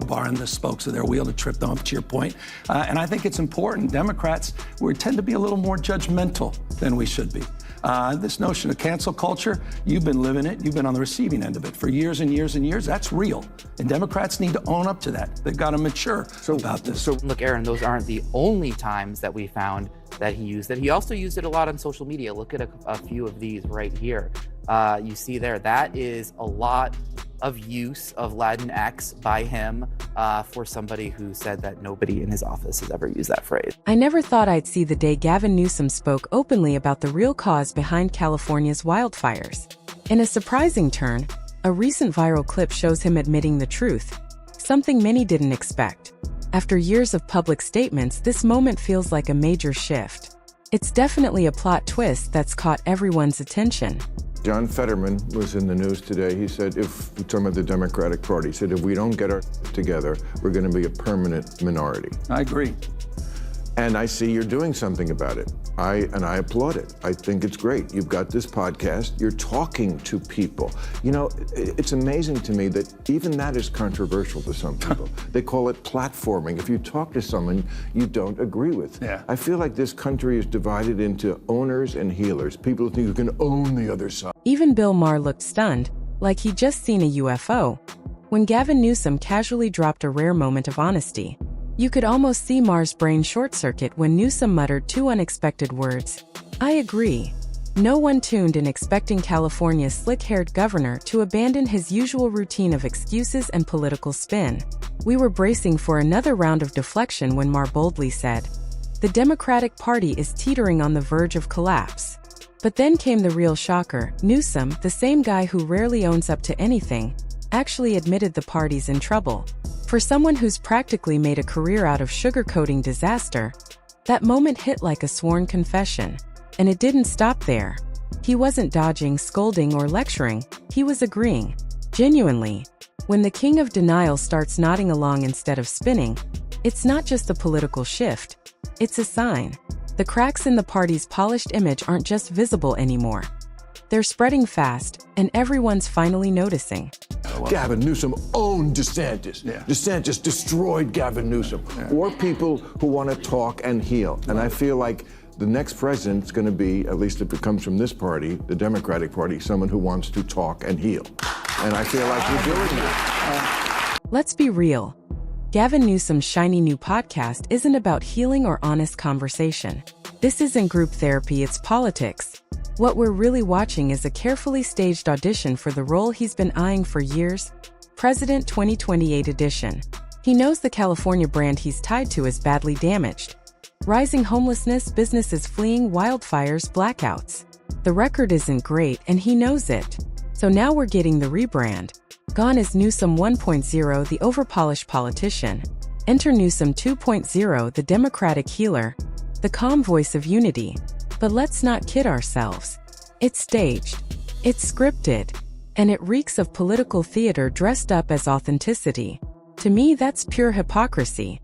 bar and the spokes of their wheel to trip them up, to your point. And I think it's important. Democrats, we tend to be a little more judgmental than we should be. This notion of cancel culture, you've been living it. You've been on the receiving end of it for years and years and years. That's real. And Democrats need to own up to that. They've got to mature about this. So look, Aaron, those aren't the only times that we found that he used it. He also used it a lot on social media. Look at a few of these right here. You see there, that is a lot of use of Latinx by him for somebody who said that nobody in his office has ever used that phrase. I never thought I'd see the day Gavin Newsom spoke openly about the real cause behind California's wildfires. In a surprising turn, a recent viral clip shows him admitting the truth, something many didn't expect. After years of public statements, this moment feels like a major shift. It's definitely a plot twist that's caught everyone's attention. John Fetterman was in the news today. He said, we're talking about the Democratic Party, he said, if we don't get our together, we're going to be a permanent minority. I agree. And I see you're doing something about it. I applaud it. I think it's great. You've got this podcast. You're talking to people. You know, it's amazing to me that even that is controversial to some people. They call it platforming. If you talk to someone you don't agree with. Yeah. I feel like this country is divided into owners and healers. People who think you can own the other side. Even Bill Maher looked stunned, like he'd just seen a UFO, when Gavin Newsom casually dropped a rare moment of honesty. You could almost see Maher's brain short-circuit when Newsom muttered two unexpected words. I agree. No one tuned in expecting California's slick-haired governor to abandon his usual routine of excuses and political spin. We were bracing for another round of deflection when Maher boldly said, "The Democratic Party is teetering on the verge of collapse." But then came the real shocker. Newsom, the same guy who rarely owns up to anything, actually admitted the party's in trouble. For someone who's practically made a career out of sugarcoating disaster, that moment hit like a sworn confession. And it didn't stop there. He wasn't dodging, scolding, or lecturing. He was agreeing. Genuinely. When the king of denial starts nodding along instead of spinning, it's not just a political shift. It's a sign. The cracks in the party's polished image aren't just visible anymore. They're spreading fast, and everyone's finally noticing. Gavin Newsom owned DeSantis. Yeah. DeSantis destroyed Gavin Newsom. Yeah. Or people who want to talk and heal. And I feel like the next president's going to be, at least if it comes from this party, the Democratic Party, someone who wants to talk and heal. And I feel like we're doing that. Let's be real. Gavin Newsom's shiny new podcast isn't about healing or honest conversation. This isn't group therapy, it's politics. What we're really watching is a carefully staged audition for the role he's been eyeing for years, President 2028 edition. He knows the California brand he's tied to is badly damaged. Rising homelessness, businesses fleeing, wildfires, blackouts. The record isn't great, and he knows it. So now we're getting the rebrand. Gone is Newsom 1.0, the overpolished politician. Enter Newsom 2.0, the Democratic healer, the calm voice of unity. But let's not kid ourselves. It's staged, it's scripted, and it reeks of political theater dressed up as authenticity. To me, that's pure hypocrisy.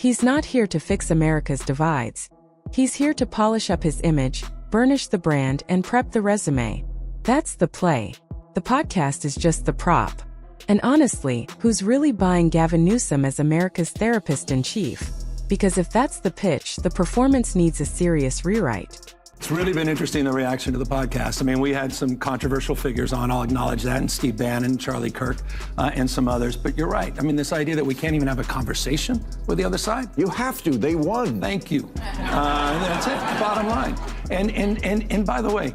He's not here to fix America's divides. He's here to polish up his image, burnish the brand, and prep the resume. That's the play. The podcast is just the prop. And honestly, who's really buying Gavin Newsom as America's therapist-in-chief? Because if that's the pitch, the performance needs a serious rewrite. It's really been interesting, the reaction to the podcast. I mean, we had some controversial figures on, I'll acknowledge that, and Steve Bannon, Charlie Kirk, and some others. But you're right. I mean, this idea that we can't even have a conversation with the other side. You have to. They won. Thank you. That's it, bottom line. And by the way,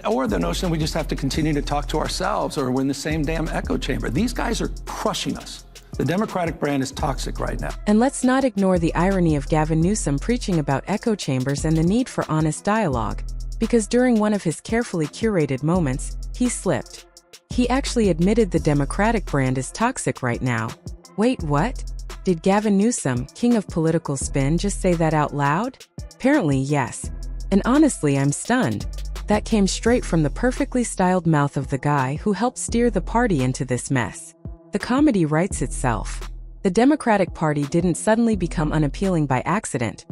or the notion that we just have to continue to talk to ourselves or we're in the same damn echo chamber. These guys are crushing us. The Democratic brand is toxic right now. And let's not ignore the irony of Gavin Newsom preaching about echo chambers and the need for honest dialogue, because during one of his carefully curated moments, he slipped. He actually admitted the Democratic brand is toxic right now. Wait, what? Did Gavin Newsom, king of political spin, just say that out loud? Apparently, yes. And honestly, I'm stunned. That came straight from the perfectly styled mouth of the guy who helped steer the party into this mess. The comedy writes itself. The Democratic Party didn't suddenly become unappealing by accident.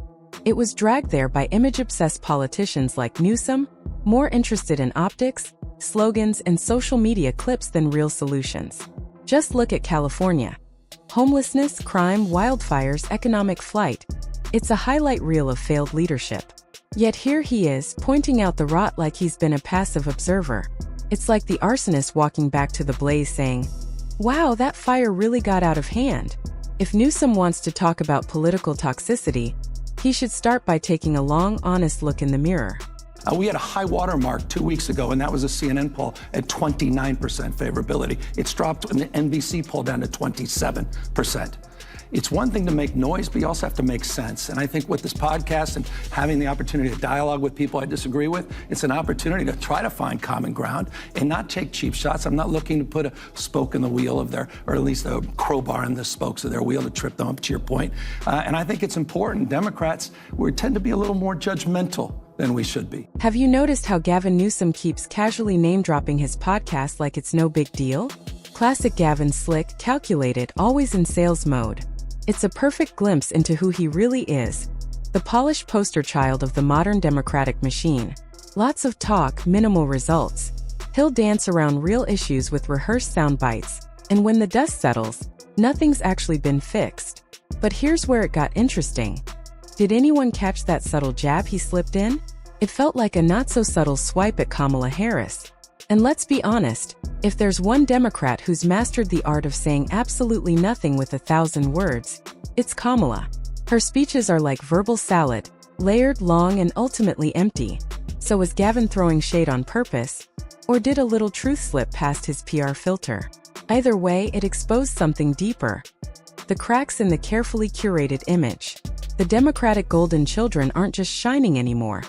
It was dragged there by image-obsessed politicians like Newsom, more interested in optics, slogans, and social media clips than real solutions. Just look at California. Homelessness, crime, wildfires, economic flight. It's a highlight reel of failed leadership. Yet here he is, pointing out the rot like he's been a passive observer. It's like the arsonist walking back to the blaze saying, "Wow, that fire really got out of hand." If Newsom wants to talk about political toxicity, he should start by taking a long, honest look in the mirror. We had a high water mark 2 weeks ago, and that was a CNN poll at 29% favorability. It's dropped in the NBC poll down to 27%. It's one thing to make noise, but you also have to make sense. And I think with this podcast and having the opportunity to dialogue with people I disagree with, it's an opportunity to try to find common ground and not take cheap shots. I'm not looking to put a spoke in the wheel of their, or at least a crowbar in the spokes of their wheel to trip them up, to your point. And I think it's important. Democrats, we tend to be a little more judgmental than we should be. Have you noticed how Gavin Newsom keeps casually name-dropping his podcast like it's no big deal? Classic Gavin, slick, calculated, always in sales mode. It's a perfect glimpse into who he really is. The polished poster child of the modern democratic machine. Lots of talk, minimal results. He'll dance around real issues with rehearsed sound bites, and when the dust settles, nothing's actually been fixed. But here's where it got interesting. Did anyone catch that subtle jab he slipped in? It felt like a not-so-subtle swipe at Kamala Harris. And let's be honest, if there's one Democrat who's mastered the art of saying absolutely nothing with 1,000 words, it's Kamala. Her speeches are like verbal salad, layered, long, and ultimately empty. So was Gavin throwing shade on purpose? Or did a little truth slip past his PR filter? Either way, it exposed something deeper. The cracks in the carefully curated image. The Democratic golden children aren't just shining anymore.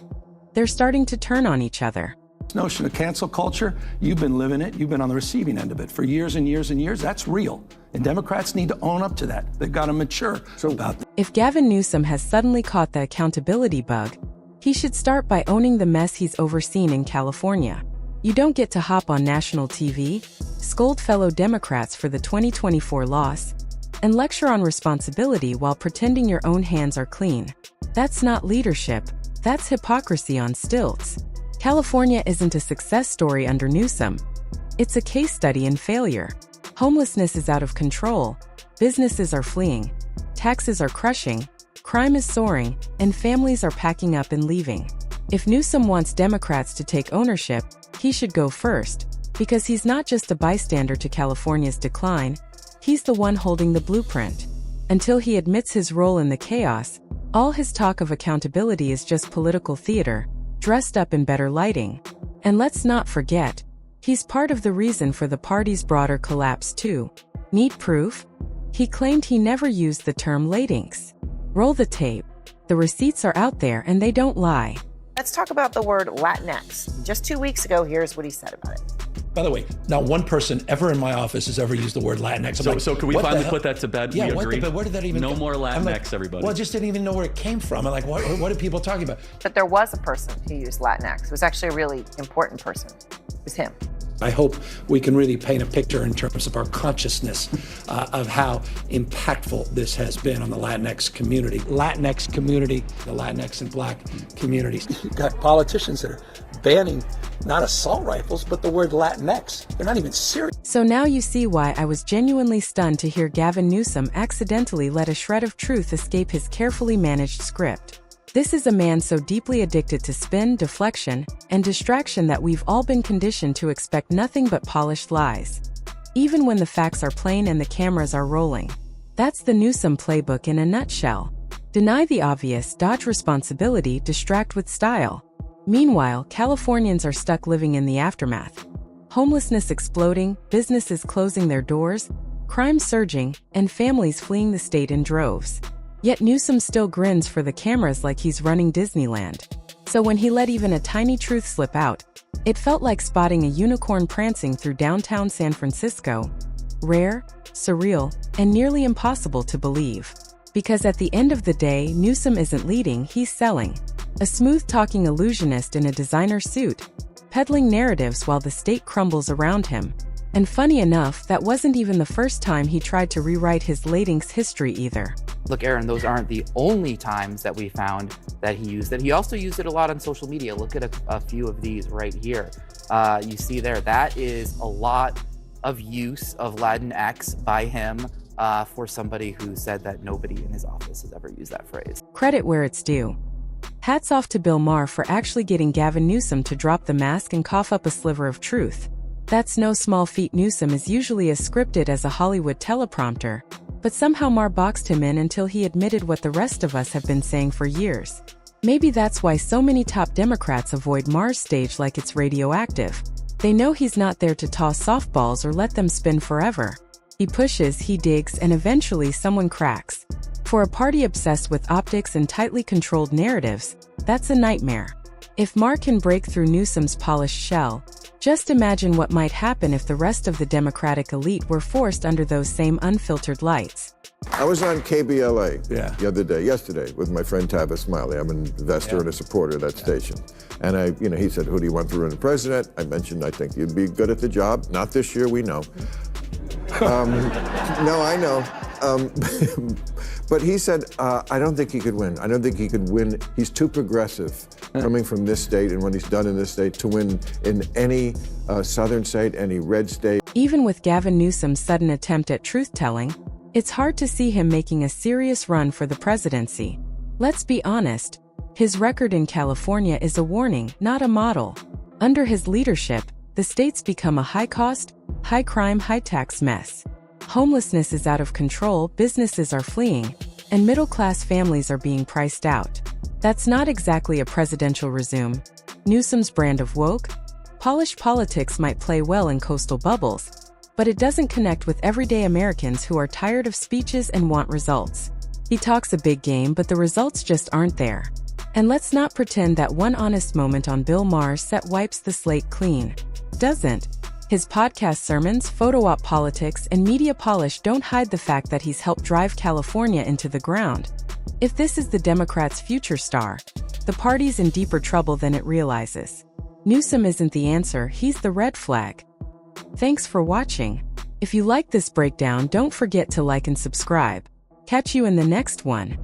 They're starting to turn on each other. This notion of cancel culture, you've been living it. You've been on the receiving end of it for years and years and years. That's real. And Democrats need to own up to that. They've got to mature about that. If Gavin Newsom has suddenly caught the accountability bug, he should start by owning the mess he's overseen in California. You don't get to hop on national TV, scold fellow Democrats for the 2024 loss, and lecture on responsibility while pretending your own hands are clean. That's not leadership. That's hypocrisy on stilts. California isn't a success story under Newsom. It's a case study in failure. Homelessness is out of control, businesses are fleeing, taxes are crushing, crime is soaring, and families are packing up and leaving. If Newsom wants Democrats to take ownership, he should go first, because he's not just a bystander to California's decline, he's the one holding the blueprint. Until he admits his role in the chaos, all his talk of accountability is just political theater, dressed up in better lighting. And let's not forget, he's part of the reason for the party's broader collapse too. Need proof? He claimed he never used the term ladings. Roll the tape. The receipts are out there and they don't lie. Let's talk about the word Latinx. Just 2 weeks ago, here's what he said about it. By the way, not one person ever in my office has ever used the word Latinx. So can we finally put that to bed? Yeah, we agree? where did that even No come? more Latinx, like, everybody. Well, I just didn't even know where it came from. I'm like, what are people talking about? But there was a person who used Latinx. It was actually a really important person. It was him. I hope we can really paint a picture in terms of our consciousness of how impactful this has been on the Latinx community. Latinx community, the Latinx and Black communities. You've got politicians that are banning not assault rifles, but the word Latinx. They're not even serious. So now you see why I was genuinely stunned to hear Gavin Newsom accidentally let a shred of truth escape his carefully managed script. This is a man so deeply addicted to spin, deflection, and distraction that we've all been conditioned to expect nothing but polished lies. Even when the facts are plain and the cameras are rolling. That's the Newsom playbook in a nutshell. Deny the obvious, dodge responsibility, distract with style. Meanwhile, Californians are stuck living in the aftermath. Homelessness exploding, businesses closing their doors, crime surging, and families fleeing the state in droves. Yet Newsom still grins for the cameras like he's running Disneyland. So when he let even a tiny truth slip out, it felt like spotting a unicorn prancing through downtown San Francisco. Rare, surreal, and nearly impossible to believe. Because at the end of the day, Newsom isn't leading, he's selling. A smooth-talking illusionist in a designer suit, peddling narratives while the state crumbles around him. And funny enough, that wasn't even the first time he tried to rewrite his ladings history either. Look, Aaron, those aren't the only times that we found that he used it. He also used it a lot on social media. Look at a few of these right here. You see there, that is a lot of use of Latinx by him for somebody who said that nobody in his office has ever used that phrase. Credit where it's due. Hats off to Bill Maher for actually getting Gavin Newsom to drop the mask and cough up a sliver of truth. That's no small feat. Newsom is usually as scripted as a Hollywood teleprompter, but somehow Maher boxed him in until he admitted what the rest of us have been saying for years. Maybe that's why so many top Democrats avoid Maher's stage like it's radioactive. They know he's not there to toss softballs or let them spin forever. He pushes, he digs, and eventually someone cracks. For a party obsessed with optics and tightly controlled narratives, that's a nightmare. If Maher can break through Newsom's polished shell, just imagine what might happen if the rest of the Democratic elite were forced under those same unfiltered lights. I was on KBLA yesterday, with my friend Tavis Smiley. I'm an investor and a supporter of that station. And he said, who do you want to run the president? I mentioned, I think you'd be good at the job. Not this year, we know. No, I know. But he said, I don't think he could win. I don't think he could win. He's too progressive coming from this state and what he's done in this state to win in any southern state, any red state. Even with Gavin Newsom's sudden attempt at truth-telling, it's hard to see him making a serious run for the presidency. Let's be honest, his record in California is a warning, not a model. Under his leadership, the state's become a high-cost, high-crime, high-tax mess. Homelessness is out of control, businesses are fleeing, and middle-class families are being priced out. That's not exactly a presidential resume. Newsom's brand of woke, polished politics might play well in coastal bubbles, but it doesn't connect with everyday Americans who are tired of speeches and want results. He talks a big game, but the results just aren't there. And let's not pretend that one honest moment on Bill Maher's set wipes the slate clean. Doesn't. His podcast sermons, photo op politics, and media polish don't hide the fact that he's helped drive California into the ground. If this is the Democrats' future star, the party's in deeper trouble than it realizes. Newsom isn't the answer, he's the red flag. Thanks for watching. If you like this breakdown, don't forget to like and subscribe. Catch you in the next one.